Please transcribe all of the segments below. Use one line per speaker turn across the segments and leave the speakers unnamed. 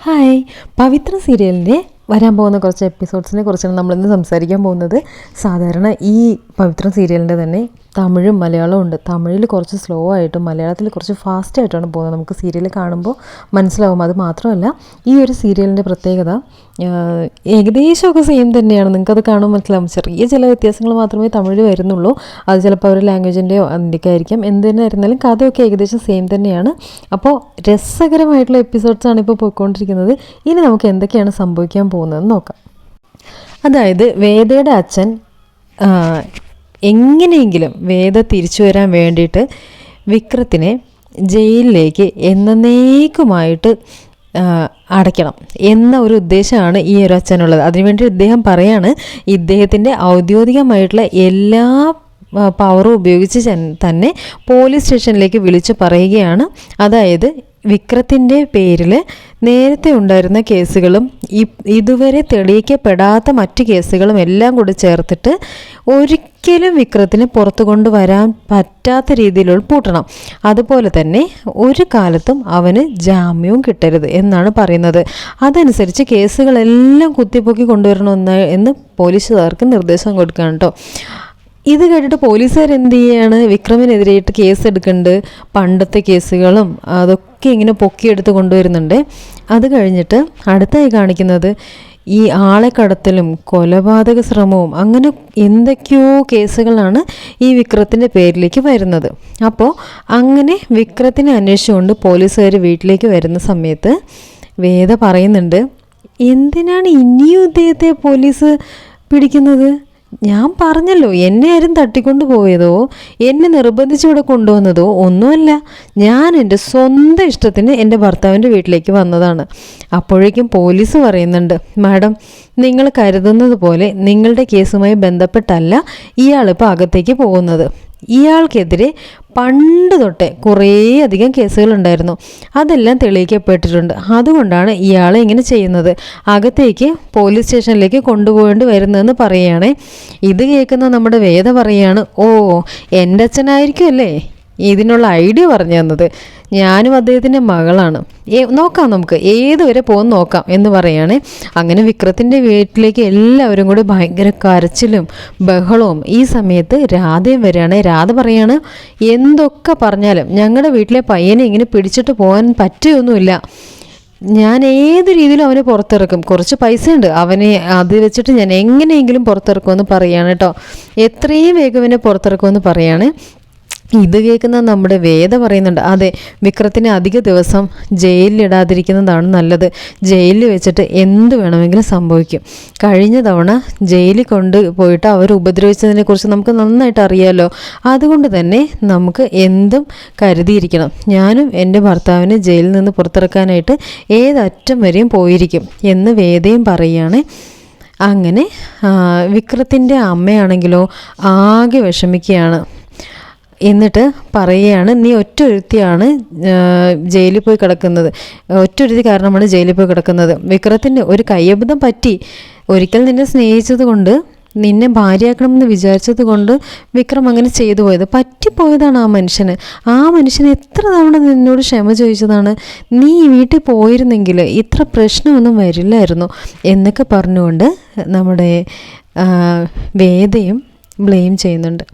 Hi, പവിത്ര സീരിയലിൻ്റെ വരാൻ പോകുന്ന കുറച്ച് എപ്പിസോഡ്സിനെ കുറിച്ചാണ് നമ്മളിന്ന് സംസാരിക്കാൻ പോകുന്നത്. സാധാരണ ഈ പവിത്ര സീരിയലിൻ്റെ തന്നെ തമിഴും മലയാളവും ഉണ്ട്. തമിഴിൽ കുറച്ച് സ്ലോ ആയിട്ടും മലയാളത്തിൽ കുറച്ച് ഫാസ്റ്റ് ആയിട്ടാണ് പോകുന്നത്. നമുക്ക് സീരിയൽ കാണുമ്പോൾ മനസ്സിലാവും. അത് മാത്രമല്ല, ഈ ഒരു സീരിയലിൻ്റെ പ്രത്യേകത ഏകദേശമൊക്കെ സെയിം തന്നെയാണ്. നിങ്ങൾക്കത് കാണുമ്പോൾ മനസ്സിലാവും. ചെറിയ ചില വ്യത്യാസങ്ങൾ മാത്രമേ തമിഴ് വരുന്നുള്ളൂ. അത് ചിലപ്പോൾ അവർ ലാംഗ്വേജിൻ്റെയോ അതിൻ്റെയൊക്കെ ആയിരിക്കാം. എന്ത് തന്നെ ആയിരുന്നാലും കഥയൊക്കെ ഏകദേശം സെയിം തന്നെയാണ്. അപ്പോൾ രസകരമായിട്ടുള്ള എപ്പിസോഡ്സാണ് ഇപ്പോൾ പോയിക്കൊണ്ടിരിക്കുന്നത്. ഇനി നമുക്ക് എന്തൊക്കെയാണ് സംഭവിക്കാൻ പോകുന്നതെന്ന് നോക്കാം. അതായത് വേദയുടെ അച്ഛൻ എങ്ങനെയെങ്കിലും വേദ തിരിച്ചു വരാൻ വേണ്ടിയിട്ട് വിക്രത്തിനെ ജയിലിലേക്ക് എന്നേക്കുമായിട്ട് അടയ്ക്കണം എന്ന ഒരു ഉദ്ദേശമാണ് ഈ ഒരു അച്ഛനുള്ളത്. അതിനുവേണ്ടി ഇദ്ദേഹം പറയാണ്, ഇദ്ദേഹത്തിൻ്റെ ഔദ്യോഗികമായിട്ടുള്ള എല്ലാ പവറും ഉപയോഗിച്ച് തന്നെ പോലീസ് സ്റ്റേഷനിലേക്ക് വിളിച്ച് പറയുകയാണ്. അതായത് വിക്രത്തിൻ്റെ പേരിൽ നേരത്തെ ഉണ്ടായിരുന്ന കേസുകളും ഇതുവരെ തെളിയിക്കപ്പെടാത്ത മറ്റ് കേസുകളും എല്ലാം കൂടി ചേർത്തിട്ട് ഒരിക്കലും വിക്രത്തിന് പുറത്തു കൊണ്ടുവരാൻ പറ്റാത്ത രീതിയിലുള്ള പൂട്ടണം. അതുപോലെ തന്നെ ഒരു കാലത്തും അവന് ജാമ്യവും കിട്ടരുത് എന്നാണ് പറയുന്നത്. അതനുസരിച്ച് കേസുകളെല്ലാം കുത്തിപ്പൊക്കി കൊണ്ടുവരണമെന്ന് എന്ന് പോലീസുകാർക്ക് നിർദ്ദേശം കൊടുക്കുകയാണ് കേട്ടോ. ഇത് കേട്ടിട്ട് പോലീസുകാർ എന്ത് ചെയ്യുകയാണ്, വിക്രമിനെതിരായിട്ട് കേസ് എടുക്കുന്നുണ്ട്. പണ്ടത്തെ കേസുകളും അതൊക്കെ ഇങ്ങനെ പൊക്കിയെടുത്ത് കൊണ്ടുവരുന്നുണ്ട്. അത് കഴിഞ്ഞിട്ട് അടുത്തായി കാണിക്കുന്നത് ഈ ആളെ കടത്തലും കൊലപാതക ശ്രമവും അങ്ങനെ എന്തൊക്കെയോ കേസുകളാണ് ഈ വിക്രത്തിൻ്റെ പേരിലേക്ക് വരുന്നത്. അപ്പോൾ അങ്ങനെ വിക്രത്തിനെ അന്വേഷിച്ചുകൊണ്ട് പോലീസുകാർ വീട്ടിലേക്ക് വരുന്ന സമയത്ത് വേദ പറയുന്നുണ്ട്, എന്തിനാണ് ഇനിയും ഇദ്ദേഹത്തെ പോലീസ് പിടിക്കുന്നത്? ഞാൻ പറഞ്ഞല്ലോ, എന്നെ ആരും തട്ടിക്കൊണ്ടു പോയതോ എന്നെ നിർബന്ധിച്ച് ഇവിടെ കൊണ്ടുവന്നതോ ഒന്നുമല്ല. ഞാൻ എൻ്റെ സ്വന്തം ഇഷ്ടത്തിന് എൻ്റെ ഭർത്താവിൻ്റെ വീട്ടിലേക്ക് വന്നതാണ്. അപ്പോഴേക്കും പോലീസ് പറയുന്നുണ്ട്, മാഡം, നിങ്ങൾ കരുതുന്നത് പോലെ നിങ്ങളുടെ കേസുമായി ബന്ധപ്പെട്ടല്ല ഇയാളിപ്പോൾ അകത്തേക്ക് പോകുന്നത്. ഇയാൾക്കെതിരെ പണ്ട് തൊട്ടേ കുറേയധികം കേസുകളുണ്ടായിരുന്നു. അതെല്ലാം തെളിയിക്കപ്പെട്ടിട്ടുണ്ട്. അതുകൊണ്ടാണ് ഇയാളെ ഇങ്ങനെ ചെയ്യുന്നത്. അകത്തേക്ക് പോലീസ് സ്റ്റേഷനിലേക്ക് കൊണ്ടുപോകേണ്ടി വരുന്നതെന്ന് പറയുകയാണേ. ഇത് കേൾക്കുന്ന നമ്മുടെ വേദ പറയുകയാണ്, ഓ, എൻ്റെ അച്ഛനായിരിക്കും അല്ലേ ഇതിനുള്ള ഐഡിയ പറഞ്ഞു തന്നത്. ഞാനും അദ്ദേഹത്തിൻ്റെ മകളാണ്. നോക്കാം, നമുക്ക് ഏതുവരെ പോകുന്നു നോക്കാം എന്ന് പറയുകയാണ്. അങ്ങനെ വിക്രത്തിൻ്റെ വീട്ടിലേക്ക് എല്ലാവരും കൂടി ഭയങ്കര കരച്ചിലും ബഹളവും. ഈ സമയത്ത് രാധയും വരികയാണ്. രാധ പറയാണ്, എന്തൊക്കെ പറഞ്ഞാലും ഞങ്ങളുടെ വീട്ടിലെ പയ്യനെ ഇങ്ങനെ പിടിച്ചിട്ട് പോകാൻ പറ്റുകയൊന്നുമില്ല. ഞാൻ ഏത് രീതിയിലും അവനെ പുറത്തിറക്കും. കുറച്ച് പൈസയുണ്ട്, അവനെ അത് വെച്ചിട്ട് ഞാൻ എങ്ങനെയെങ്കിലും പുറത്തിറക്കുമെന്ന് പറയുകയാണ് കേട്ടോ. എത്രയും വേഗം അവനെ പുറത്തിറക്കുമെന്ന് പറയാണ്. ഇത് കേൾക്കുന്ന നമ്മുടെ വേദ പറയുന്നുണ്ട്, അതെ, വിക്രത്തിനെ അധിക ദിവസം ജയിലിലിടാതിരിക്കുന്നതാണ് നല്ലത്. ജയിലിൽ വെച്ചിട്ട് എന്ത് വേണമെങ്കിലും സംഭവിക്കും. കഴിഞ്ഞ തവണ ജയിലിൽ കൊണ്ടുപോയിട്ട് അവർ ഉപദ്രവിച്ചതിനെക്കുറിച്ച് നമുക്ക് നന്നായിട്ട് അറിയാമല്ലോ. അതുകൊണ്ട് തന്നെ നമുക്ക് എന്തും കരുതിയിരിക്കണം. ഞാനും എൻ്റെ ഭർത്താവിനെ ജയിലിൽ നിന്ന് പുറത്തിറക്കാനായിട്ട് ഏതറ്റം വരെയും പോയിരിക്കും എന്ന് വേദയും പറയുകയാണ്. അങ്ങനെ വിക്രത്തിൻ്റെ അമ്മയാണെങ്കിലോ ആകെ വിഷമിക്കുകയാണ്. എന്നിട്ട് പറയുകയാണ്, നീ ഒറ്റൊരുത്തിയാണ് ജയിലിൽ പോയി കിടക്കുന്നത്. ഒറ്റൊരുത്തി കാരണമാണ് ജയിലിൽ പോയി കിടക്കുന്നത്. വിക്രത്തിന് ഒരു കയ്യബദ്ധം പറ്റി. ഒരിക്കൽ നിന്നെ സ്നേഹിച്ചത് കൊണ്ട്, നിന്നെ ഭാര്യയാക്കണമെന്ന് വിചാരിച്ചത് കൊണ്ട് വിക്രം അങ്ങനെ ചെയ്തു പോയത്. പറ്റിപ്പോയതാണ് ആ മനുഷ്യന്. ആ മനുഷ്യന് എത്ര തവണ നിന്നോട് ക്ഷമ ചോദിച്ചതാണ്. നീ വീട്ടിൽ പോയിരുന്നെങ്കിൽ ഇത്ര പ്രശ്നമൊന്നും വരില്ലായിരുന്നു എന്നൊക്കെ പറഞ്ഞുകൊണ്ട് നമ്മുടെ വേദയും ബ്ലെയിം ചെയ്യുന്നുണ്ട്.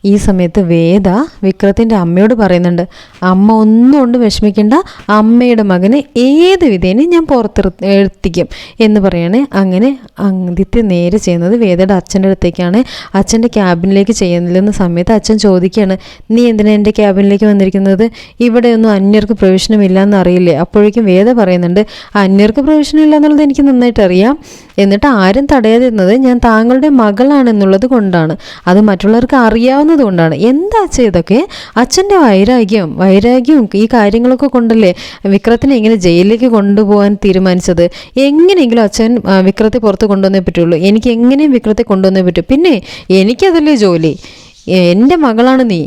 ഈ സമയത്ത് വേദ വിക്രത്തിൻ്റെ അമ്മയോട് പറയുന്നുണ്ട്, അമ്മ ഒന്നും കൊണ്ട് വിഷമിക്കേണ്ട, അമ്മയുടെ മകനെ ഏത് വിധേനയും ഞാൻ പുറത്തെത്തിക്കും എന്ന് പറയണേ. അങ്ങനെ ആദിത്യ നേരെ ചെയ്യുന്നത് വേദയുടെ അച്ഛൻ്റെ അടുത്തേക്കാണ്. അച്ഛൻ്റെ ക്യാബിനിലേക്ക് ചെയ്യുന്നില്ലെന്ന സമയത്ത് അച്ഛൻ ചോദിക്കുകയാണ്, നീ എന്തിനാണ് എൻ്റെ ക്യാബിനിലേക്ക് വന്നിരിക്കുന്നത്? ഇവിടെയൊന്നും അന്യർക്ക് പ്രവേശനമില്ല എന്നറിയില്ലേ? അപ്പോഴേക്കും വേദ പറയുന്നുണ്ട്, അന്യർക്ക് പ്രവേശനമില്ല എന്നുള്ളത് എനിക്ക് നന്നായിട്ട് അറിയാം. എന്നിട്ട് ആരും തടയാതിരുന്നത് ഞാൻ താങ്കളുടെ മകളാണെന്നുള്ളത് കൊണ്ടാണ്. അത് മറ്റുള്ളവർക്ക് അറിയാവുന്നത് കൊണ്ടാണ്. എന്താ അച്ഛൻ ഇതൊക്കെ? അച്ഛൻ്റെ വൈരാഗ്യവും ഈ കാര്യങ്ങളൊക്കെ കൊണ്ടല്ലേ വിക്രത്തിനെ ഇങ്ങനെ ജയിലിലേക്ക് കൊണ്ടുപോകാൻ തീരുമാനിച്ചത്. എങ്ങനെയെങ്കിലും അച്ഛൻ വിക്രത്തെ പുറത്ത് കൊണ്ടുവന്നേ പറ്റുള്ളൂ. എനിക്ക് എങ്ങനെയും വിക്രത്തെ കൊണ്ടുവന്നേ പറ്റൂ. പിന്നെ എനിക്കതല്ലേ ജോലി. എൻ്റെ മകളാണ് നീ.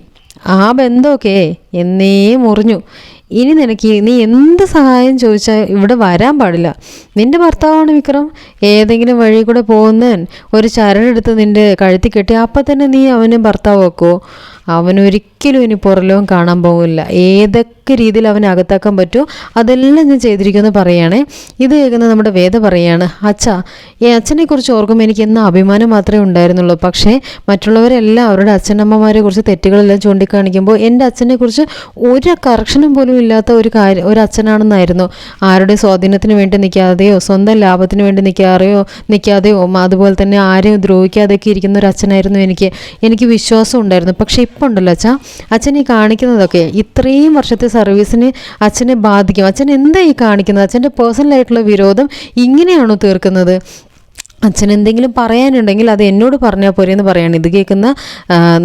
ആ ബന്ധമൊക്കെ എന്നേ മുറിഞ്ഞു. ഇനി നീ എന്ത് സഹായം ചോദിച്ചാൽ ഇവിടെ വരാൻ പാടില്ല. നിൻ്റെ ഭർത്താവാണ് വിക്രം. ഏതെങ്കിലും വഴി കൂടെ പോകുന്നവൻ ഒരു ചരടെടുത്ത് നിൻ്റെ കഴുത്തി കെട്ടി അപ്പം തന്നെ നീ അവന് ഭർത്താവ് വെക്കുമോ? അവനൊരിക്കലും ഒരിക്കലും ഇനി പുറലോകം കാണാൻ പോകില്ല. ഏതൊക്കെ രീതിയിൽ അവനെ അകത്താക്കാൻ പറ്റുമോ അതെല്ലാം ഞാൻ ചെയ്തിരിക്കുമെന്ന് പറയുകയാണേ. ഇത് കേൾക്കുന്ന നമ്മുടെ വേദ പറയുകയാണ്, അച്ഛാ, അച്ഛനെക്കുറിച്ച് ഓർക്കുമ്പോൾ എനിക്ക് എന്ന അഭിമാനം മാത്രമേ ഉണ്ടായിരുന്നുള്ളൂ. പക്ഷേ മറ്റുള്ളവരെല്ലാം അവരുടെ അച്ഛനമ്മമാരെ കുറിച്ച് തെറ്റുകളെല്ലാം ചൂണ്ടിക്കാണിക്കുമ്പോൾ എൻ്റെ അച്ഛനെക്കുറിച്ച് ഒരു കറക്ഷനും പോലും ഇല്ലാത്ത ഒരു അച്ഛനാണെന്നായിരുന്നു. ആരുടെ സ്വാധീനത്തിന് വേണ്ടി നിൽക്കാതെയോ സ്വന്തം ലാഭത്തിന് വേണ്ടി നിൽക്കാതെയോ അതുപോലെ തന്നെ ആരെയും ദ്രോഹിക്കാതെയൊക്കെ ഇരിക്കുന്ന ഒരു അച്ഛനായിരുന്നു എനിക്ക് വിശ്വാസം ഉണ്ടായിരുന്നു. പക്ഷേ ഇപ്പം ഉണ്ടല്ലോ അച്ഛൻ ഈ കാണിക്കുന്നതൊക്കെ ഇത്രയും വർഷത്തെ സർവീസിന് അച്ഛനെ ബാധിക്കും. അച്ഛൻ എന്താ ഈ കാണിക്കുന്നത്? അച്ഛൻ്റെ പേഴ്സണലായിട്ടുള്ള വിരോധം ഇങ്ങനെയാണോ തീർക്കുന്നത്? അച്ഛൻ എന്തെങ്കിലും പറയാനുണ്ടെങ്കിൽ അത് എന്നോട് പറഞ്ഞാൽ പോരെ എന്ന് പറയാണ്. ഇത് കേൾക്കുന്ന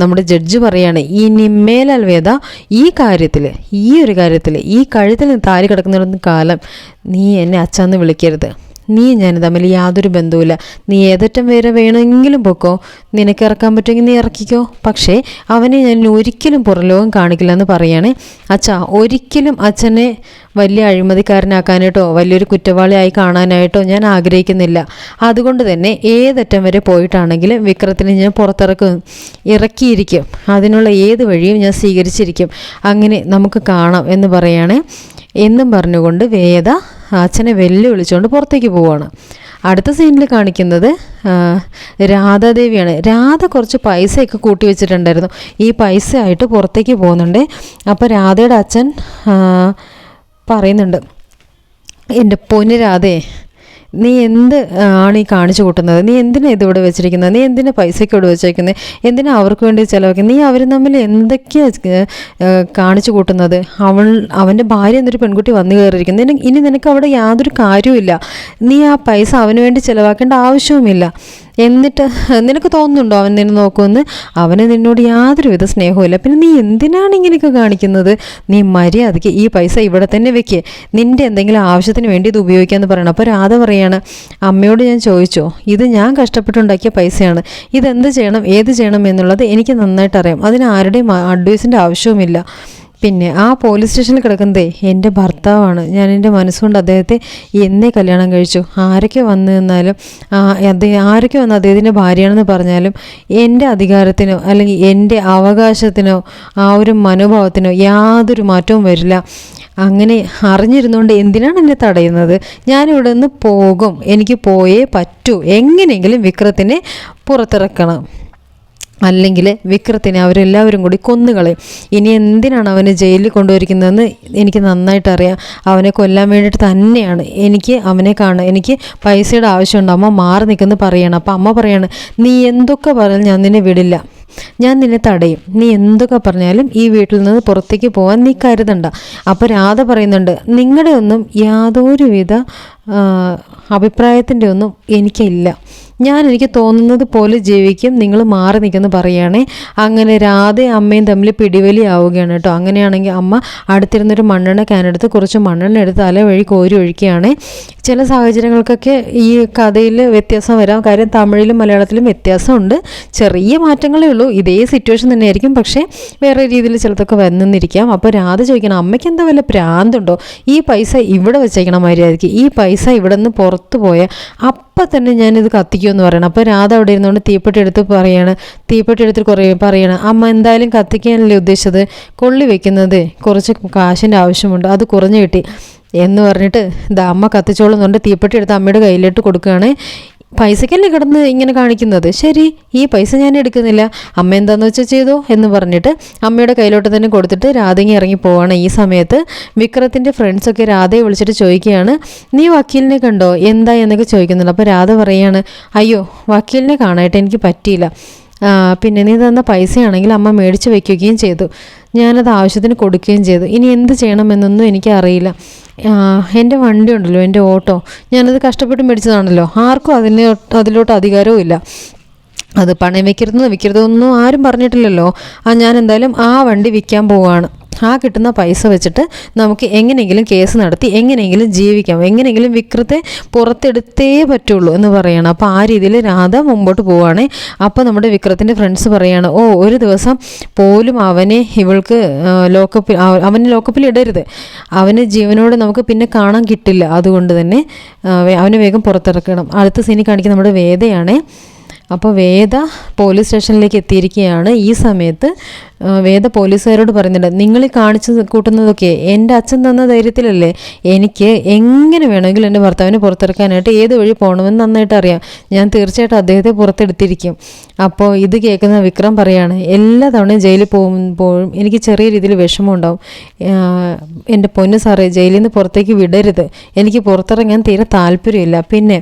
നമ്മുടെ ജഡ്ജ് പറയാണ്, ഇനി മേലാൽ വേദ ഈ ഒരു കാര്യത്തിൽ ഈ കഴുത്തിൽ താലി കിടക്കുന്ന കാലം നീ എന്നെ അച്ഛന്ന് വിളിക്കരുത്. നീ ഞാൻ തമ്മിൽ യാതൊരു ബന്ധവുമില്ല. നീ ഏതറ്റം വരെ വേണമെങ്കിലും പൊക്കോ, നിനക്ക് ഇറക്കാൻ പറ്റുമെങ്കിൽ നീ ഇറക്കിക്കോ. പക്ഷേ അവനെ ഞാൻ ഒരിക്കലും പുറലോകം കാണിക്കില്ല എന്ന് പറയുകയാണെ. ഒരിക്കലും അച്ഛനെ വലിയ അഴിമതിക്കാരനാക്കാനായിട്ടോ വലിയൊരു കുറ്റവാളിയായി കാണാനായിട്ടോ ഞാൻ ആഗ്രഹിക്കുന്നില്ല. അതുകൊണ്ട് തന്നെ ഏതറ്റം വരെ പോയിട്ടാണെങ്കിലും വിക്രത്തിനെ ഞാൻ ഇറക്കിയിരിക്കും. അതിനുള്ള ഏത് വഴിയും ഞാൻ സ്വീകരിച്ചിരിക്കും. അങ്ങനെ നമുക്ക് കാണാം എന്ന് പറയുകയാണെ. എന്നും പറഞ്ഞുകൊണ്ട് വേദ അച്ഛനെ വെല്ലുവിളിച്ചുകൊണ്ട് പുറത്തേക്ക് പോവുകയാണ്. അടുത്ത സീനിൽ കാണിക്കുന്നത് രാധാദേവിയാണ്. രാധ കുറച്ച് പൈസയൊക്കെ കൂട്ടി വെച്ചിട്ടുണ്ടായിരുന്നു. ഈ പൈസ ആയിട്ട് പുറത്തേക്ക് പോകുന്നുണ്ട്. അപ്പോൾ രാധയുടെ അച്ഛൻ പറയുന്നുണ്ട്, എൻ്റെ പൊന്നു രാധേ, നീ എന്ത് ആണ് ഈ കാണിച്ചു കൂട്ടുന്നത്? നീ എന്തിനാണ് ഇതിവിടെ വെച്ചിരിക്കുന്നത്? നീ എന്തിനാ പൈസയ്ക്ക് ഇവിടെ വെച്ചേക്കുന്നത്? എന്തിനാ അവർക്ക് വേണ്ടി ചിലവാക്കുന്നത്? നീ അവർ തമ്മിൽ എന്തൊക്കെയാണ് കാണിച്ചു കൂട്ടുന്നത്? അവൻ്റെ ഭാര്യ എന്നൊരു പെൺകുട്ടി വന്നു കയറിയിരിക്കുന്നു. ഇനി നിനക്ക് അവിടെ യാതൊരു കാര്യവുമില്ല. നീ ആ പൈസ അവന് വേണ്ടി ചിലവാക്കേണ്ട ആവശ്യവുമില്ല. എന്നിട്ട് നിനക്ക് തോന്നുന്നുണ്ടോ അവൻ നിന്നെ നോക്കുമെന്ന്? അവന് നിന്നോട് യാതൊരുവിധ സ്നേഹവുമില്ല. പിന്നെ നീ എന്തിനാണ് ഇങ്ങനെയൊക്കെ കാണിക്കുന്നത്? നീ മര്യാദയ്ക്ക് ഈ പൈസ ഇവിടെ തന്നെ വെക്കുക. നിൻ്റെ എന്തെങ്കിലും ആവശ്യത്തിന് വേണ്ടി ഇത് ഉപയോഗിക്കാമെന്ന് പറയണം. അപ്പോൾ രാധ പറയാണ്, അമ്മയോട് ഞാൻ ചോദിച്ചോ, ഇത് ഞാൻ കഷ്ടപ്പെട്ടുണ്ടാക്കിയ പൈസയാണ്. ഇതെന്ത് ചെയ്യണം ഏത് ചെയ്യണം എന്നുള്ളത് എനിക്ക് നന്നായിട്ട് അറിയാം. അതിന് ആരുടെയും അഡ്വൈസിൻ്റെ ആവശ്യവുമില്ല. പിന്നെ ആ പോലീസ് സ്റ്റേഷനിൽ കിടക്കുന്നതേ എൻ്റെ ഭർത്താവാണ്. ഞാൻ എൻ്റെ മനസ്സുകൊണ്ട് അദ്ദേഹത്തെ എന്നേ കല്യാണം കഴിച്ചു. ആരൊക്കെ വന്നു നിന്നാലും ആരൊക്കെ വന്ന് അദ്ദേഹത്തിൻ്റെ ഭാര്യയാണെന്ന് പറഞ്ഞാലും എൻ്റെ അധികാരത്തിനോ അല്ലെങ്കിൽ എൻ്റെ അവകാശത്തിനോ ആ ഒരു മനോഭാവത്തിനോ യാതൊരു മാറ്റവും വരില്ല. അങ്ങനെ അറിഞ്ഞിരുന്നുകൊണ്ട് എന്തിനാണ് എന്നെ തടയുന്നത്? ഞാനിവിടെ നിന്ന് പോകും. എനിക്ക് പോയേ പറ്റൂ. എങ്ങനെയെങ്കിലും വിക്രത്തിനെ പുറത്തിറക്കണം. അല്ലെങ്കിൽ വിക്രത്തിനെ അവരെല്ലാവരും കൂടി കൊന്നുകളയും. ഇനി എന്തിനാണ് അവനെ ജയിലിൽ കൊണ്ടുവരിക്കുന്നതെന്ന് എനിക്ക് നന്നായിട്ട് അറിയാം. അവനെ കൊല്ലാൻ വേണ്ടിയിട്ട് തന്നെയാണ് അവനെ കാണുക. എനിക്ക് പൈസയുടെ ആവശ്യമുണ്ട്. അമ്മ മാറി നിൽക്കുന്നു പറയണം. അപ്പം അമ്മ പറയാണ്, നീ എന്തൊക്കെ പറഞ്ഞാലും ഞാൻ നിന്നെ വിടില്ല. ഞാൻ നിന്നെ തടയും. നീ എന്തൊക്കെ പറഞ്ഞാലും ഈ വീട്ടിൽ നിന്ന് പുറത്തേക്ക് പോകാൻ നീ കരുതണ്ട. അപ്പോൾ രാധ പറയുന്നുണ്ട്, നിങ്ങളുടെ ഒന്നും യാതൊരുവിധ അഭിപ്രായത്തിൻ്റെ ഒന്നും എനിക്കില്ല. എനിക്ക് തോന്നുന്നത് പോലെ ജീവിക്കും. നിങ്ങൾ മാറി നിൽക്കുമെന്ന് പറയുകയാണേ. അങ്ങനെ രാധയും അമ്മയും തമ്മിൽ പിടിവലി ആവുകയാണ് കേട്ടോ. അങ്ങനെയാണെങ്കിൽ അമ്മ അടുത്തിരുന്നൊരു മണ്ണെണ്ണ ക്യാനെടുത്ത് കുറച്ച് മണ്ണെണ്ണ എടുത്ത് തല വഴി കോരി ഒഴിക്കുകയാണ്. ചില സാഹചര്യങ്ങൾക്കൊക്കെ ഈ കഥയിൽ വ്യത്യാസം വരാം. കാര്യം തമിഴിലും മലയാളത്തിലും വ്യത്യാസമുണ്ട്. ചെറിയ മാറ്റങ്ങളേ ഉള്ളൂ. ഇതേ സിറ്റുവേഷൻ തന്നെയായിരിക്കും, പക്ഷേ വേറെ രീതിയിൽ ചിലതൊക്കെ വന്നിരിക്കാം. അപ്പോൾ രാധ ചോദിക്കണം, അമ്മയ്ക്ക് എന്താ വല്ല പ്രാന്തുണ്ടോ? ഈ പൈസ ഇവിടെ വെച്ചേക്കണം മര്യാദയ്ക്ക്. ഈ പൈസ ഇവിടെ നിന്ന് പുറത്ത് പോയാൽ അപ്പം തന്നെ ഞാനിത് കത്തിക്കുമെന്ന് പറയണം. അപ്പോൾ രാധ അവിടെ ഇരുന്നുകൊണ്ട് തീപ്പെട്ടി എടുത്ത് പറയണം, അമ്മ എന്തായാലും കത്തിക്കാനല്ലേ ഉദ്ദേശിച്ചത്? കൊള്ളി വെക്കുന്നത് കുറച്ച് കാശിൻ്റെ ആവശ്യമുണ്ട്, അത് കുറഞ്ഞു കിട്ടി എന്ന് പറഞ്ഞിട്ട് അമ്മ കത്തിച്ചോളുന്നുണ്ട്. തീപ്പെട്ടി എടുത്ത് അമ്മയുടെ കയ്യിലിട്ട് കൊടുക്കുകയാണ്. പൈസക്കല്ലേ കിടന്ന് ഇങ്ങനെ കാണിക്കുന്നത്? ശരി, ഈ പൈസ ഞാൻ എടുക്കുന്നില്ല, അമ്മ എന്താണെന്ന് വെച്ചാൽ ചെയ്തോ എന്ന് പറഞ്ഞിട്ട് അമ്മയുടെ കയ്യിലോട്ട് തന്നെ കൊടുത്തിട്ട് രാധങ്ങി ഇറങ്ങി പോവാണ്. ഈ സമയത്ത് വിക്രത്തിൻ്റെ ഫ്രണ്ട്സൊക്കെ രാധയെ വിളിച്ചിട്ട് ചോദിക്കുകയാണ്, നീ വക്കീലിനെ കണ്ടോ എന്താ എന്നൊക്കെ ചോദിക്കുന്നുണ്ട്. അപ്പോൾ രാധ പറയാണ്, അയ്യോ വക്കീലിനെ കാണാനായിട്ട് എനിക്ക് പറ്റിയില്ല. പിന്നെ നീ തന്ന പൈസയാണെങ്കിൽ അമ്മ മേടിച്ച് വയ്ക്കുകയും ചെയ്തു. ഞാനത് ആവശ്യത്തിന് കൊടുക്കുകയും ചെയ്തു. ഇനി എന്ത് ചെയ്യണമെന്നൊന്നും എനിക്കറിയില്ല. എൻ്റെ വണ്ടി ഉണ്ടല്ലോ, എൻ്റെ ഓട്ടോ, ഞാനത് കഷ്ടപ്പെട്ട് മേടിച്ചതാണല്ലോ. ആർക്കും അതിലോട്ട് അധികാരവും ഇല്ല. അത് പണയം വിൽക്കരുതെന്നൊന്നും ആരും പറഞ്ഞിട്ടില്ലല്ലോ. ഞാൻ എന്തായാലും ആ വണ്ടി വിൽക്കാൻ പോവുകയാണ്. ആ കിട്ടുന്ന പൈസ വെച്ചിട്ട് നമുക്ക് എങ്ങനെയെങ്കിലും കേസ് നടത്തി എങ്ങനെയെങ്കിലും ജീവിക്കാം, എങ്ങനെയെങ്കിലും വിക്രത്തെ പുറത്തെടുത്തേ പറ്റുള്ളൂ എന്ന് പറയണം. അപ്പോൾ ആ രീതിയിൽ രാധ മുമ്പോട്ട് പോവുകയാണ്. അപ്പോൾ നമ്മുടെ വിക്രത്തിൻ്റെ ഫ്രണ്ട്സ് പറയാണ്, ഒരു ദിവസം പോലും അവനെ ലോക്കപ്പിൽ ഇടരുത്. അവന് ജീവനോട് നമുക്ക് പിന്നെ കാണാൻ കിട്ടില്ല. അതുകൊണ്ട് തന്നെ അവനെ വേഗം പുറത്തിറക്കണം. അടുത്ത സീനിൽ കാണിക്കുന്ന നമ്മുടെ വേദയാണ്. അപ്പോൾ വേദ പോലീസ് സ്റ്റേഷനിലേക്ക് എത്തിയിരിക്കുകയാണ്. ഈ സമയത്ത് വേദ പോലീസുകാരോട് പറയുന്നുണ്ട്, നിങ്ങൾ ഈ കാണിച്ചു കൂട്ടുന്നതൊക്കെ എൻ്റെ അച്ഛൻ തന്ന ധൈര്യത്തിലല്ലേ. എനിക്ക് എങ്ങനെ വേണമെങ്കിലും എൻ്റെ ഭർത്താവിനെ പുറത്തിറക്കാനായിട്ട് ഏത് വഴി പോകണമെന്ന് നന്നായിട്ട് അറിയാം. ഞാൻ തീർച്ചയായിട്ടും അദ്ദേഹത്തെ പുറത്തെടുത്തിരിക്കും. അപ്പോൾ ഇത് കേൾക്കുന്ന വിക്രം പറയാണ്, എല്ലാ തവണയും ജയിലിൽ പോകുമ്പോഴും എനിക്ക് ചെറിയ രീതിയിൽ വിഷമം ഉണ്ടാവും. എൻ്റെ പൊന്നു സാറേ, ജയിലിൽ നിന്ന് പുറത്തേക്ക് വിടരുത്. എനിക്ക് പുറത്തിറങ്ങാൻ തീരെ താല്പര്യമില്ല. പിന്നെ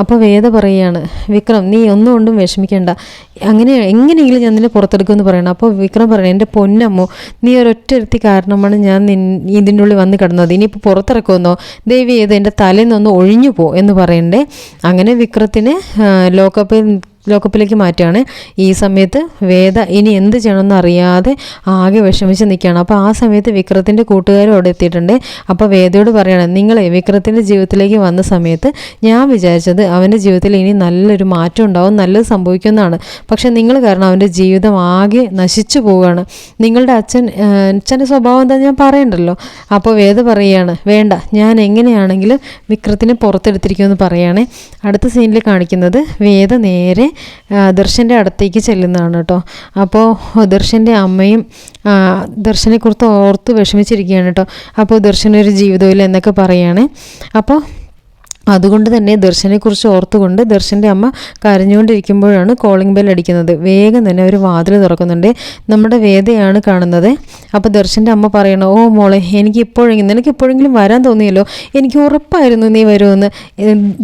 അപ്പോൾ വേദ പറയുകയാണ്, വിക്രം നീ ഒന്നും കൊണ്ടും വിഷമിക്കേണ്ട, എങ്ങനെയെങ്കിലും ഞാൻ നിന്നെ പുറത്തെടുക്കുമെന്ന് പറയണം. അപ്പോൾ വിക്രം പറയണം, എൻ്റെ പൊന്നമ്മോ, നീ ഒരൊറ്റ കാരണമാണ് ഞാൻ ഇതിൻ്റെ ഉള്ളിൽ വന്ന് കിടന്നത്. ഇനിയിപ്പോൾ പുറത്തിറക്കുമെന്നോ, ദേവി ഏത് എൻ്റെ തലേന്ന് ഒന്ന് ഒഴിഞ്ഞു പോ എന്ന് പറയണ്ടേ. അങ്ങനെ വിക്രത്തിന് ലോക്കപ്പിലേക്ക് മാറ്റുകയാണ്. ഈ സമയത്ത് വേദ ഇനി എന്ത് ചെയ്യണമെന്ന് അറിയാതെ ആകെ വിഷമിച്ച് നിൽക്കുകയാണ്. അപ്പോൾ ആ സമയത്ത് വിക്രത്തിൻ്റെ കൂട്ടുകാരും അവിടെ എത്തിയിട്ടുണ്ട്. അപ്പോൾ വേദയോട് പറയണം, നിങ്ങളെ വിക്രത്തിൻ്റെ ജീവിതത്തിലേക്ക് വന്ന സമയത്ത് ഞാൻ വിചാരിച്ചത് അവൻ്റെ ജീവിതത്തിൽ ഇനി നല്ലൊരു മാറ്റം ഉണ്ടാവും, നല്ലത് സംഭവിക്കുമെന്നാണ്. പക്ഷേ നിങ്ങൾ കാരണം അവൻ്റെ ജീവിതം ആകെ നശിച്ചു പോവുകയാണ്. നിങ്ങളുടെ അച്ഛൻ്റെ സ്വഭാവം എന്താ ഞാൻ പറയണ്ടല്ലോ. അപ്പോൾ വേദ പറയുകയാണ്, വേണ്ട, ഞാൻ എങ്ങനെയാണെങ്കിലും വിക്രത്തിനെ പുറത്തെടുത്തിരിക്കുമെന്ന് പറയുകയാണേ. അടുത്ത സീനിൽ കാണിക്കുന്നത് വേദ നേരെ ദർശൻ്റെ അടുത്തേക്ക് ചെല്ലുന്നതാണ് കേട്ടോ. അപ്പോൾ ദർശൻ്റെ അമ്മയും ദർശനെക്കുറിച്ച് ഓർത്ത് വിഷമിച്ചിരിക്കുകയാണ് കേട്ടോ. അപ്പോൾ ദർശനൊരു ജീവിതമില്ല എന്നൊക്കെ പറയുകയാണ്. അപ്പോൾ അതുകൊണ്ട് തന്നെ ദർശനെക്കുറിച്ച് ഓർത്തുകൊണ്ട് ദർശൻ്റെ അമ്മ കരഞ്ഞുകൊണ്ടിരിക്കുമ്പോഴാണ് കോളിംഗ് ബെൽ അടിക്കുന്നത്. വേഗം തന്നെ ഒരു വാതിൽ തുറക്കുന്നുണ്ട്. നമ്മുടെ വേദയാണ് കാണുന്നത്. അപ്പോൾ ദർശൻ്റെ അമ്മ പറയണം, ഓ മോളെ, നിനക്ക് ഇപ്പോഴെങ്കിലും വരാൻ തോന്നിയല്ലോ. എനിക്ക് ഉറപ്പായിരുന്നു നീ വരുമെന്ന്.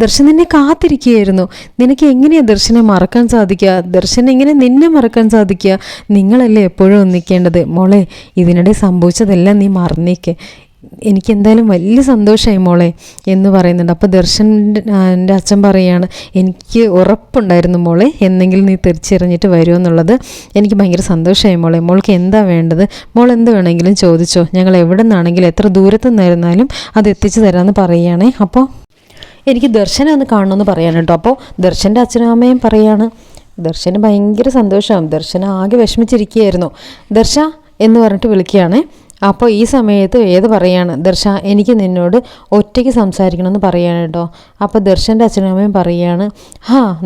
ദർശൻ നിന്നെ കാത്തിരിക്കുകയായിരുന്നു. നിനക്ക് എങ്ങനെയാണ് ദർശനെ മറക്കാൻ സാധിക്കുക? ദർശൻ എങ്ങനെ നിന്നെ മറക്കാൻ സാധിക്കുക? നിങ്ങളല്ലേ എപ്പോഴും ഒന്നിക്കേണ്ടത്. മോളെ, ഇതിനിടെ സംഭവിച്ചതെല്ലാം നീ മറന്നേക്ക്. എനിക്കെന്തായാലും വലിയ സന്തോഷമായി മോളെ എന്ന് പറയുന്നുണ്ട്. അപ്പോൾ എൻ്റെ അച്ഛൻ പറയുകയാണ്, എനിക്ക് ഉറപ്പുണ്ടായിരുന്നു മോളെ, എന്നെങ്കിലും നീ തിരിച്ചറിഞ്ഞിട്ട് വരുമെന്നുള്ളത്. എനിക്ക് ഭയങ്കര സന്തോഷമായി മോളെ. മോൾക്ക് എന്താ വേണ്ടത്? മോൾ എന്ത് വേണമെങ്കിലും ചോദിച്ചോ, ഞങ്ങൾ എവിടെ നിന്നാണെങ്കിലും എത്ര ദൂരത്തു നിന്നായിരുന്നാലും അത് എത്തിച്ചു തരാമെന്ന് പറയുകയാണേ. അപ്പോൾ എനിക്ക് ദർശനം ഒന്ന് കാണണമെന്ന് പറയാൻ കേട്ടോ. അപ്പോൾ ദർശൻ്റെ അച്ഛനും അമ്മയും പറയാണ്. ദർശന് ഭയങ്കര സന്തോഷമാകും. ദർശന ആകെ വിഷമിച്ചിരിക്കുകയായിരുന്നു. ദർശ എന്ന് പറഞ്ഞിട്ട് വിളിക്കുകയാണ്. അപ്പോൾ ഈ സമയത്ത് ഏത് പറയാണ്, ദർശ എനിക്ക് നിന്നോട് ഒറ്റയ്ക്ക് സംസാരിക്കണമെന്ന് പറയാണ് കേട്ടോ. അപ്പോൾ ദർശൻ്റെ അച്ഛനും അമ്മയും പറയുകയാണ്,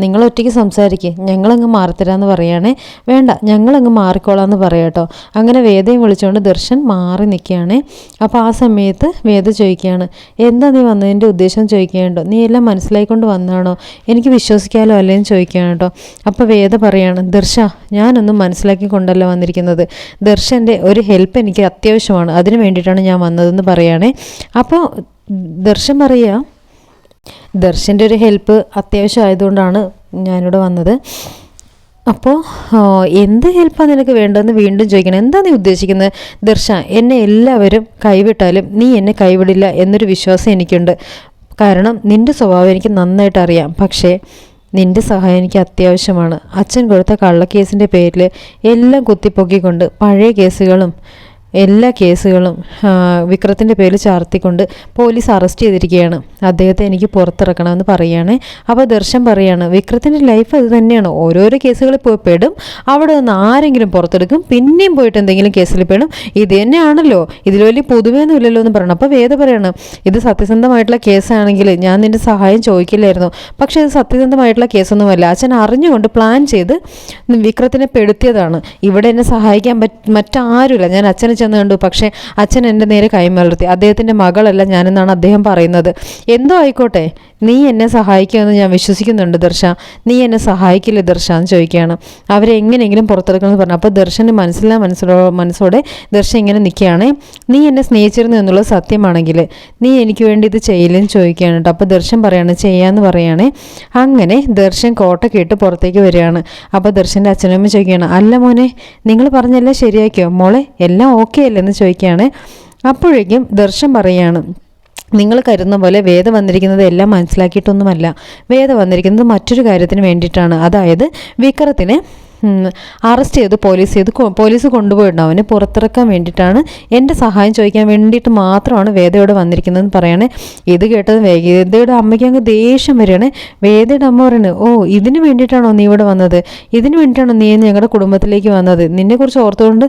നിങ്ങൾ ഒറ്റയ്ക്ക് സംസാരിക്കുക, ഞങ്ങളങ്ങ് മാറിത്തരാമെന്ന് പറയുകയാണേ. വേണ്ട, ഞങ്ങളങ്ങ് മാറിക്കോളാമെന്ന് പറയാം കേട്ടോ. അങ്ങനെ വേദയും വിളിച്ചുകൊണ്ട് ദർശൻ മാറി നിൽക്കുകയാണ്. അപ്പോൾ ആ സമയത്ത് വേദ ചോദിക്കുകയാണ്, എന്താ നീ വന്നതിൻ്റെ ഉദ്ദേശം ചോദിക്കുകയുണ്ടോ? നീ എല്ലാം മനസ്സിലായിക്കൊണ്ട് വന്നാണോ? എനിക്ക് വിശ്വസിക്കാമല്ലോ അല്ലേന്ന് ചോദിക്കുകയാണ് കേട്ടോ. അപ്പോൾ വേദ പറയാണ്, ദർശ ഞാനൊന്നും മനസ്സിലാക്കിക്കൊണ്ടല്ല വന്നിരിക്കുന്നത്. ദർശൻ്റെ ഒരു ഹെൽപ്പ് എനിക്ക് അത്യാവശ്യമാണ്, അതിന് വേണ്ടിയിട്ടാണ് ഞാൻ വന്നതെന്ന് പറയുകയാണേ. അപ്പോൾ ദർശൻ പറയുക, ദർശൻ്റെ ഒരു ഹെൽപ്പ് അത്യാവശ്യമായതുകൊണ്ടാണ് ഞാനിവിടെ വന്നത്. അപ്പോൾ എന്ത് ഹെൽപ്പാണ് നിനക്ക് വേണ്ടതെന്ന് വീണ്ടും ചോദിക്കണം. എന്താ നീ ഉദ്ദേശിക്കുന്നത്? ദർശ, എന്നെ എല്ലാവരും കൈവിട്ടാലും നീ എന്നെ കൈവിടില്ല എന്നൊരു വിശ്വാസം എനിക്കുണ്ട്. കാരണം നിൻ്റെ സ്വഭാവം എനിക്ക് നന്നായിട്ട് അറിയാം. പക്ഷേ നിൻ്റെ സഹായം എനിക്ക് അത്യാവശ്യമാണ്. അച്ഛൻ കൊടുത്ത കള്ളക്കേസിൻ്റെ പേരിൽ എല്ലാം കുത്തിപ്പൊക്കിക്കൊണ്ട് പഴയ കേസുകളും എല്ലാ കേസുകളും വിക്രത്തിൻ്റെ പേരിൽ ചാർത്തിക്കൊണ്ട് പോലീസ് അറസ്റ്റ് ചെയ്തിരിക്കുകയാണ്. അദ്ദേഹത്തെ എനിക്ക് പുറത്തിറക്കണമെന്ന് പറയുകയാണ്. അപ്പോൾ ദർശൻ പറയുകയാണ്, വിക്രത്തിൻ്റെ ലൈഫ് അത് തന്നെയാണ്. ഓരോരോ കേസുകളിൽ പോയി പെടും, അവിടെ നിന്ന് ആരെങ്കിലും പുറത്തെടുക്കും, പിന്നെയും പോയിട്ട് എന്തെങ്കിലും കേസിൽ പെടും. ഇത് തന്നെയാണല്ലോ, ഇതിൽ വലിയ പൊതുവെയൊന്നും ഇല്ലല്ലോ എന്ന് പറയണം. അപ്പോൾ വേദ പറയാണ്, ഇത് സത്യസന്ധമായിട്ടുള്ള കേസാണെങ്കിൽ ഞാൻ നിൻ്റെ സഹായം ചോദിക്കില്ലായിരുന്നു. പക്ഷേ ഇത് സത്യസന്ധമായിട്ടുള്ള കേസൊന്നുമല്ല. അച്ഛൻ അറിഞ്ഞുകൊണ്ട് പ്ലാൻ ചെയ്ത് വിക്രത്തിനെ പെടുത്തിയതാണ്. ഇവിടെ എന്നെ സഹായിക്കാൻ മറ്റാരുമില്ല. ഞാൻ അച്ഛനെ ചെന്ന് കണ്ടു, പക്ഷേ അച്ഛൻ എൻ്റെ നേരെ കൈമലർത്തി. അദ്ദേഹത്തിൻ്റെ മകളല്ല ഞാനെന്നാണ് അദ്ദേഹം പറയുന്നത്. എന്തോ ആയിക്കോട്ടെ, നീ എന്നെ സഹായിക്കുമെന്ന് ഞാൻ വിശ്വസിക്കുന്നുണ്ട് ദർശ. നീ എന്നെ സഹായിക്കില്ലേ ദർശ എന്ന് ചോദിക്കുകയാണ്. അവരെ എങ്ങനെയെങ്കിലും പുറത്തെടുക്കണമെന്ന് പറഞ്ഞു. അപ്പോൾ ദർശന് മനസ്സോടെ ദർശ ഇങ്ങനെ നിൽക്കുകയാണ്. നീ എന്നെ സ്നേഹിച്ചിരുന്നു എന്നുള്ളത് സത്യമാണെങ്കിൽ നീ എനിക്ക് വേണ്ടി ഇത് ചെയ്യില്ലെന്ന് ചോദിക്കുകയാണ് കേട്ടോ. അപ്പോൾ ദർശൻ പറയാണ് ചെയ്യാമെന്ന് പറയുകയാണ്. അങ്ങനെ ദർശൻ കോട്ടൊക്കെ ഇട്ട് പുറത്തേക്ക് വരികയാണ്. അപ്പോൾ ദർശൻ്റെ അച്ഛനമ്മ ചോദിക്കുകയാണ്, അല്ല മോനെ, നിങ്ങൾ പറഞ്ഞെല്ലാം ശരിയാക്കിയോ മോളെ, എല്ലാം ഓക്കെ അല്ലെന്ന് ചോദിക്കുകയാണ്. അപ്പോഴേക്കും ദർശൻ പറയാണ്, നിങ്ങൾ കരുതുന്ന പോലെ വേദ വന്നിരിക്കുന്നത് എല്ലാം മനസ്സിലാക്കിയിട്ടൊന്നുമല്ല. വേദ വന്നിരിക്കുന്നത് മറ്റൊരു കാര്യത്തിന് വേണ്ടിയിട്ടാണ്. അതായത് വിക്രത്തിനെ അറസ്റ്റ് ചെയ്ത് പോലീസ് കൊണ്ടുപോയിട്ടുണ്ട്. അവനെ പുറത്തിറക്കാൻ വേണ്ടിയിട്ടാണ്, എൻ്റെ സഹായം ചോദിക്കാൻ വേണ്ടിയിട്ട് മാത്രമാണ് വേദയോട് വന്നിരിക്കുന്നതെന്ന് പറയണേ. ഇത് കേട്ടത് വേദയുടെ അമ്മയ്ക്ക് അങ്ങ് ദേഷ്യം വരികയാണ്. വേദയുടെ അമ്മ പറയുന്നത്, ഓ ഇതിന് വേണ്ടിയിട്ടാണോ നീ ഇവിടെ വന്നത്? ഇതിന് വേണ്ടിയിട്ടാണോ നീ ഞങ്ങളുടെ കുടുംബത്തിലേക്ക് വന്നത്? നിന്നെക്കുറിച്ച് ഓർത്തുകൊണ്ട്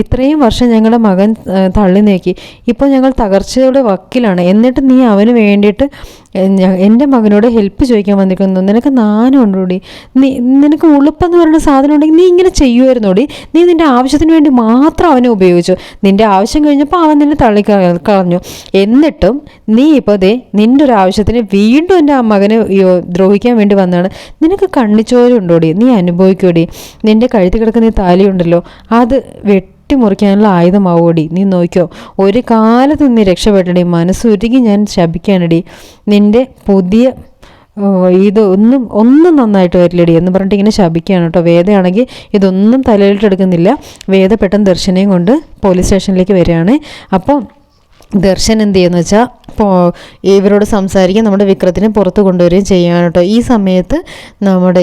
ഇത്രയും വർഷം ഞങ്ങളുടെ മകൻ തള്ളി നീക്കി, ഇപ്പോൾ ഞങ്ങൾ തകർച്ചയുടെ വക്കിലാണ്, എന്നിട്ട് നീ അവന് വേണ്ടിയിട്ട് എൻ്റെ മകനോട് ഹെൽപ്പ് ചോദിക്കാൻ വന്നിരിക്കുന്നു. നിനക്ക് നാണം ഉണ്ടോടി? നിനക്ക് ഉളുപ്പെന്ന് പറയുന്ന സാധനം ഉണ്ടെങ്കിൽ നീ ഇങ്ങനെ ചെയ്യുമായിരുന്നോടി? നീ നിൻ്റെ ആവശ്യത്തിന് വേണ്ടി മാത്രം അവനെ ഉപയോഗിച്ചു. നിൻ്റെ ആവശ്യം കഴിഞ്ഞപ്പോൾ അവൻ നിന്നെ തള്ളിക്കളഞ്ഞു. എന്നിട്ടും നീ ഇപ്പോൾ നിൻ്റെ ഒരു ആവശ്യത്തിന് വീണ്ടും എൻ്റെ മകനെ ദ്രോഹിക്കാൻ വേണ്ടി വന്നതാണ്. നിനക്ക് കണ്ണിച്ചോരുണ്ടോടി? നീ അനുഭവിക്കോടി. നിൻ്റെ കഴുത്തിൽ കിടക്കുന്ന ഈ താലിയുണ്ടല്ലോ, അത് വെട്ടിമുറിക്കാനുള്ള ആയുധമാവോടി. നീ നോക്കിയോ, ഒരു കാലത്ത് നീ രക്ഷപ്പെട്ടടി. മനസ്സുരുകി ഞാൻ ശപിക്കാനടി. നിൻ്റെ പുതിയ ഒന്നും നന്നായിട്ട് വരില്ലടി എന്ന് പറഞ്ഞിട്ട് ഇങ്ങനെ ശപിക്കുകയാണ് കേട്ടോ. വേദയാണെങ്കിൽ ഇതൊന്നും തലയിലിട്ടെടുക്കുന്നില്ല. വേദ പെട്ടെന്ന് ദർശനയും കൊണ്ട് പോലീസ് സ്റ്റേഷനിലേക്ക് വരികയാണ്. അപ്പോൾ ദർശൻ എന്ത് ചെയ്യുന്നു വെച്ചാൽ ഇവരോട് സംസാരിക്കാൻ നമ്മുടെ വിക്രത്തിനെ പുറത്ത് കൊണ്ടുവരികയും ചെയ്യാണ് കേട്ടോ. ഈ സമയത്ത് നമ്മുടെ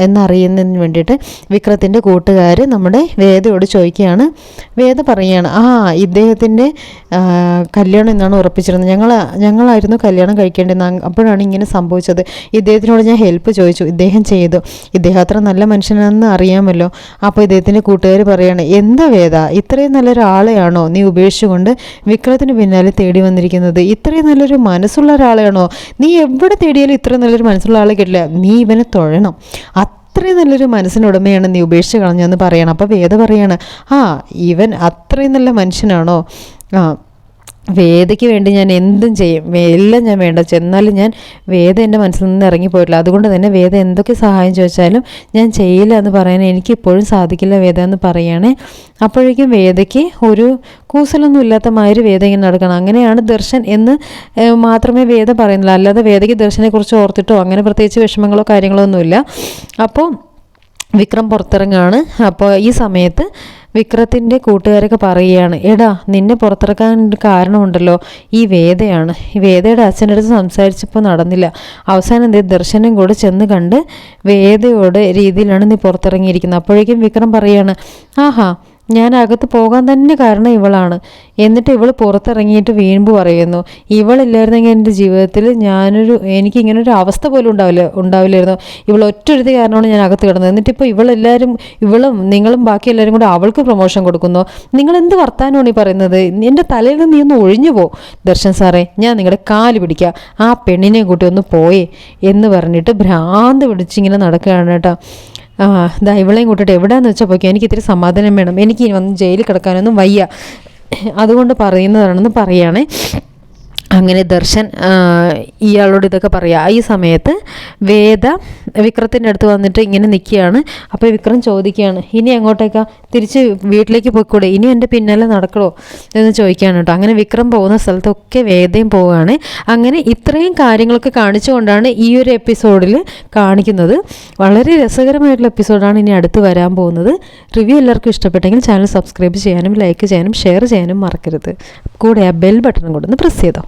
എന്നറിയുന്നതിന് വേണ്ടിയിട്ട് വിക്രത്തിൻ്റെ കൂട്ടുകാർ നമ്മുടെ വേദയോട് ചോദിക്കുകയാണ്. വേദ പറയുകയാണ്, ഇദ്ദേഹത്തിൻ്റെ കല്യാണം എന്നാണ് ഉറപ്പിച്ചിരുന്നത്, ഞങ്ങളായിരുന്നു കല്യാണം കഴിക്കേണ്ടത്. അപ്പോഴാണ് ഇങ്ങനെ സംഭവിച്ചത്. ഇദ്ദേഹത്തിനോട് ഞാൻ ഹെൽപ്പ് ചോദിച്ചു, ഇദ്ദേഹം ചെയ്തു. ഇദ്ദേഹം അത്ര നല്ല മനുഷ്യനാണെന്ന് അറിയാമല്ലോ. അപ്പോൾ ഇദ്ദേഹത്തിൻ്റെ കൂട്ടുകാർ പറയുകയാണ്, എന്താ വേദ, ഇത്രയും നല്ലൊരാളെയാണോ നീ ഉപേക്ഷിച്ചുകൊണ്ട് വിക്രത്തിന് പിന്നാലെ തേടി വന്നിരിക്കുന്നത്? ഇത്രയും നല്ലൊരു മനസ്സുള്ള ഒരാളെയാണോ നീ എവിടെ തേടിയാലും ഇത്രയും നല്ലൊരു മനസ്സുള്ള ആളെ കിട്ടില്ല. നീ ഇവനെ തൊഴണം. അത്രയും നല്ലൊരു മനസ്സിനുടമയാണ് നീ ഉപേക്ഷിച്ച് കളഞ്ഞെന്ന് പറയണം. അപ്പോൾ വേദ പറയാണ്, ഇവൻ അത്രയും നല്ല മനുഷ്യനാണോ? വേദയ്ക്ക് വേണ്ടി ഞാൻ എന്തും ചെയ്യും, എല്ലാം ഞാൻ വേണ്ട ചെന്നാലും ഞാൻ വേദ എൻ്റെ മനസ്സിൽ നിന്ന് ഇറങ്ങിപ്പോയിട്ടില്ല. അതുകൊണ്ട് തന്നെ വേദ എന്തൊക്കെ സഹായം ചോദിച്ചാലും ഞാൻ ചെയ്യില്ല എന്ന് പറയാൻ എനിക്കിപ്പോഴും സാധിക്കില്ല വേദ എന്ന് പറയുകയാണേ. അപ്പോഴേക്കും വേദയ്ക്ക് ഒരു കൂസലൊന്നും ഇല്ലാത്ത മാതിരി വേദ ഇങ്ങനെ നടക്കണം. അങ്ങനെയാണ് ദർശൻ എന്ന് മാത്രമേ വേദ പറയുന്നില്ല. അല്ലാതെ വേദയ്ക്ക് ദർശനെക്കുറിച്ച് ഓർത്തിട്ടോ അങ്ങനെ പ്രത്യേകിച്ച് വിഷമങ്ങളോ കാര്യങ്ങളോ ഒന്നുമില്ല. അപ്പോൾ വിക്രം പുറത്തിറങ്ങുകയാണ്. അപ്പോൾ ഈ സമയത്ത് വിക്രത്തിൻ്റെ കൂട്ടുകാരൊക്കെ പറയുകയാണ്, എടാ നിന്നെ പുറത്തിറക്കാൻ കാരണമുണ്ടല്ലോ ഈ വേദയാണ്. ഈ വേദയുടെ അച്ഛൻ്റെ അടുത്ത് സംസാരിച്ചപ്പോൾ നടന്നില്ല. അവസാനം ദർശനം കൂടെ ചെന്ന് കണ്ട് വേദയോട് രീതിയിലാണ് നീ പുറത്തിറങ്ങിയിരിക്കുന്നത്. അപ്പോഴേക്കും വിക്രം പറയാണ്, ഞാൻ അകത്ത് പോകാൻ തന്നെ കാരണം ഇവളാണ്. എന്നിട്ട് ഇവൾ പുറത്തിറങ്ങിയിട്ട് വീണ്ടും പറയുന്നു, ഇവളില്ലായിരുന്നെങ്കിൽ എൻ്റെ ജീവിതത്തിൽ എനിക്കിങ്ങനൊരു അവസ്ഥ പോലും ഉണ്ടാവില്ലായിരുന്നു. ഇവൾ ഒറ്റൊരുത്തി കാരണമാണ് ഞാൻ അകത്ത് കിടന്നത്. എന്നിട്ടിപ്പോൾ ഇവളും നിങ്ങളും ബാക്കി എല്ലാവരും കൂടെ അവൾക്ക് പ്രൊമോഷൻ കൊടുക്കുന്നു. നിങ്ങളെന്ത് വർത്താനമാണ് ഈ പറയുന്നത്? എൻ്റെ തലയിൽ നിന്ന് നീ ഒന്ന് ഒഴിഞ്ഞു പോ ദർശൻ സാറേ, ഞാൻ നിങ്ങളുടെ കാല് പിടിക്കാം. ആ പെണ്ണിനെ കൂട്ടി ഒന്ന് പോയേ എന്ന് പറഞ്ഞിട്ട് ഭ്രാന്ത് പിടിച്ചിങ്ങനെ നടക്കുകയാണ് കേട്ടോ. ഇവളെയും കൂട്ടിട്ട് എവിടെയാണെന്ന് വെച്ചാൽ പോയിക്കോ, എനിക്ക് ഇത്തിരി സമാധാനം വേണം, എനിക്ക് ഇനി വന്ന് ജയിലിൽ കിടക്കാനൊന്നും വയ്യ, അതുകൊണ്ട് പറയുന്നതാണെന്ന് പറയുകയാണേ. അങ്ങനെ ദർശൻ ഇയാളോട് ഇതൊക്കെ പറയാം. ഈ സമയത്ത് വേദ വിക്രത്തിൻ്റെ അടുത്ത് വന്നിട്ട് ഇങ്ങനെ നിൽക്കുകയാണ്. അപ്പോൾ വിക്രം ചോദിക്കുകയാണ്, ഇനി എങ്ങോട്ടേക്കാ? തിരിച്ച് വീട്ടിലേക്ക് പോയിക്കൂടെ? ഇനി എൻ്റെ പിന്നാലെ നടക്കണോ എന്ന് ചോദിക്കുകയാണ് കേട്ടോ. അങ്ങനെ വിക്രം പോകുന്ന സ്ഥലത്തൊക്കെ വേദയും പോവുകയാണ്. അങ്ങനെ ഇത്രയും കാര്യങ്ങളൊക്കെ കാണിച്ചുകൊണ്ടാണ് ഈ ഒരു എപ്പിസോഡിൽ കാണിക്കുന്നത്. വളരെ രസകരമായിട്ടുള്ള എപ്പിസോഡാണ് ഇനി അടുത്ത് വരാൻ പോകുന്നത്. റിവ്യൂ എല്ലാവർക്കും ഇഷ്ടപ്പെട്ടെങ്കിൽ ചാനൽ സബ്സ്ക്രൈബ് ചെയ്യാനും ലൈക്ക് ചെയ്യാനും ഷെയർ ചെയ്യാനും മറക്കരുത്. കൂടെ ആ ബെൽ ബട്ടണും കൂടെ ഒന്ന് പ്രസ് ചെയ്തോ.